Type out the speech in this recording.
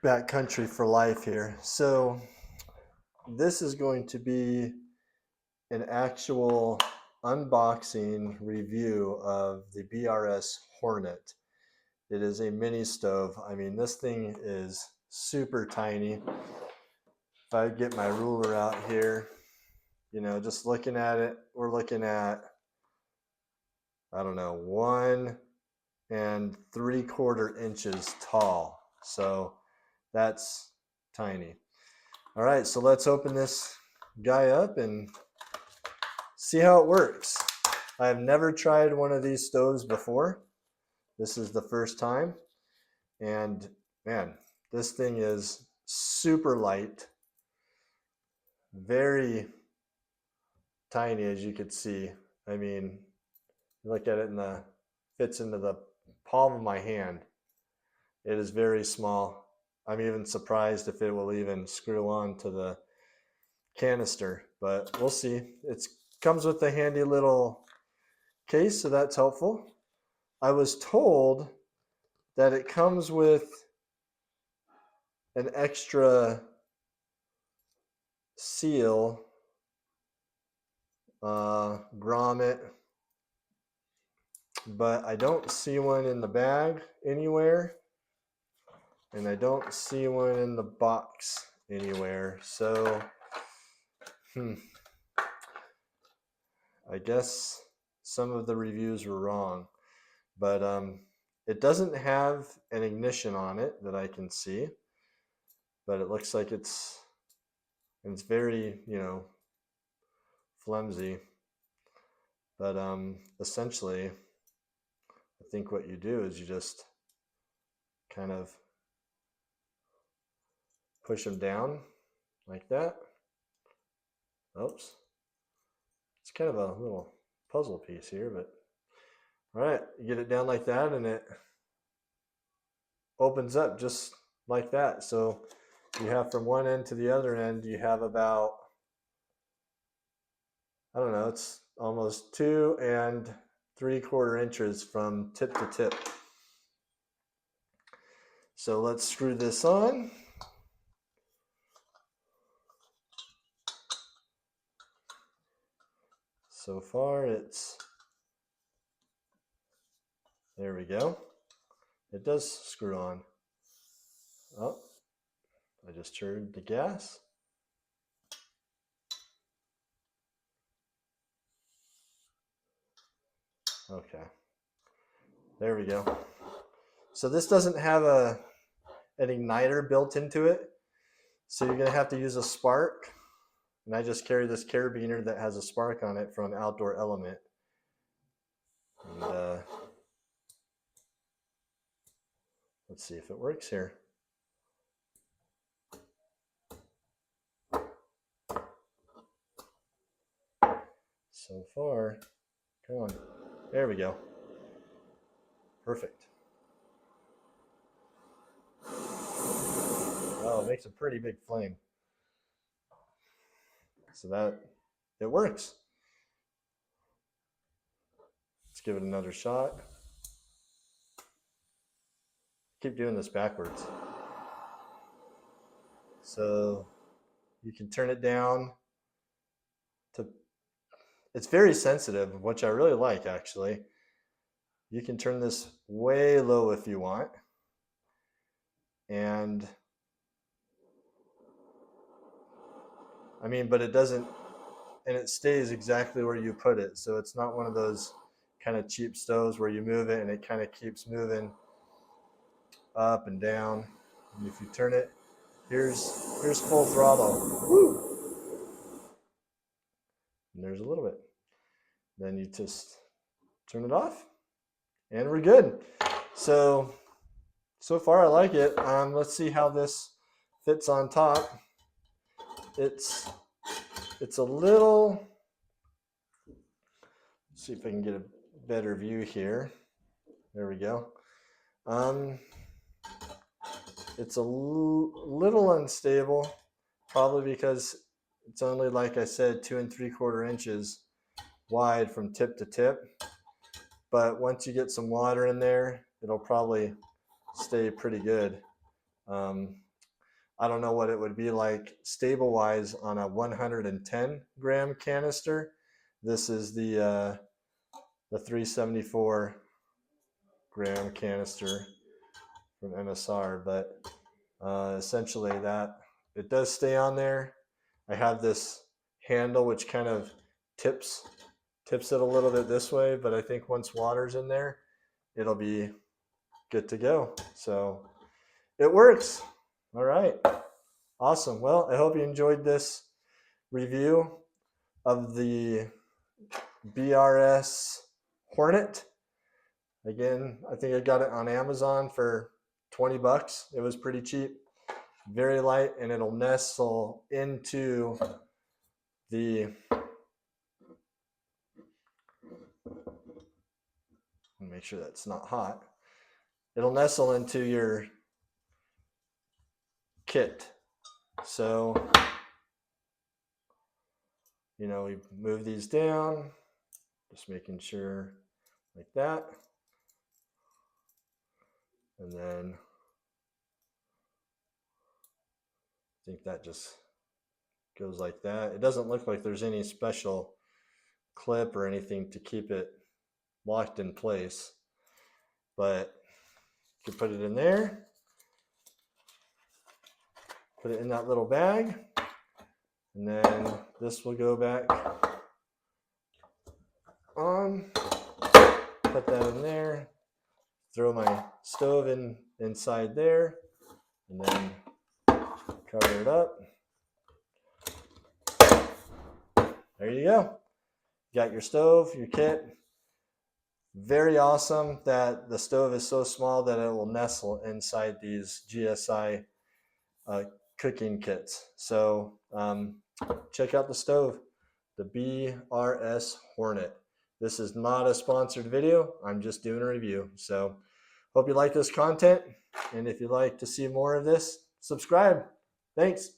backcountry for life here. So this is going to be an actual unboxing review of the BRS Hornet. It is a mini stove. I mean, this thing is super tiny. If I get my ruler out here, you know, just looking at it, we're looking at, I don't know, 1 3/4 inches tall. So that's tiny. All right, so let's open this guy up and see how it works. I've never tried one of these stoves before. This is the first time. And man, this thing is super light, very tiny, as you could see. I mean, look at it and the fits into the palm of my hand. It is very small. I'm even surprised if it will even screw on to the canister, but we'll see. It comes with a handy little case, so that's helpful. I was told that it comes with an extra seal, grommet, but I don't see one in the bag anywhere, and I don't see one in the box anywhere. So I guess some of the reviews were wrong, but it doesn't have an ignition on it that I can see, but it looks like it's very, you know, flimsy. But essentially, I think what you do is you just kind of push them down like that. Oops. It's kind of a little puzzle piece here, but all right, you get it down like that and it opens up just like that. So you have from one end to the other end, you have about, I don't know, it's almost 2 3/4 inches from tip to tip. So let's screw this on. So far it's, there we go. It does screw on. Oh, I just turned the gas. Okay, there we go. So this doesn't have an igniter built into it. So you're gonna have to use a spark. And I just carry this carabiner that has a spark on it from Outdoor Element. And let's see if it works here. So far, come on, there we go. Perfect. Oh, it makes a pretty big flame. So that, it works. Let's give it another shot. Keep doing this backwards. So you can turn it down to, it's very sensitive, which I really like actually. You can turn this way low if you want. And I mean, but it doesn't, and it stays exactly where you put it. So it's not one of those kind of cheap stoves where you move it and it kind of keeps moving up and down. And if you turn it, here's full throttle. Woo! And there's a little bit. Then you just turn it off and we're good. So far I like it. Let's see how this fits on top. It's a little, let's see if I can get a better view here. There we go. It's a little unstable, probably because it's only, like I said, 2 3/4 inches wide from tip to tip. But once you get some water in there, it'll probably stay pretty good. I don't know what it would be like stable wise on a 110 gram canister. This is the 374 gram canister from MSR, but essentially that it does stay on there. I have this handle which kind of tips it a little bit this way, but I think once water's in there, it'll be good to go. So it works. All right. Awesome. Well, I hope you enjoyed this review of the BRS Hornet. Again, I think I got it on Amazon for 20 bucks. It was pretty cheap, very light, and it'll nestle into the, make sure that's not hot. It'll nestle into your kit. So, you know, we move these down, just making sure like that. And then I think that just goes like that. It doesn't look like there's any special clip or anything to keep it locked in place, but you can put it in there, put it in that little bag, and then this will go back on, put that in there, throw my stove inside there, and then cover it up. There you go. You got your stove, your kit. Very awesome that the stove is so small that it will nestle inside these GSI cooking kits. So check out the stove, the BRS Hornet. This is not a sponsored video. I'm just doing a review. So hope you like this content. And if you'd like to see more of this, subscribe. Thanks.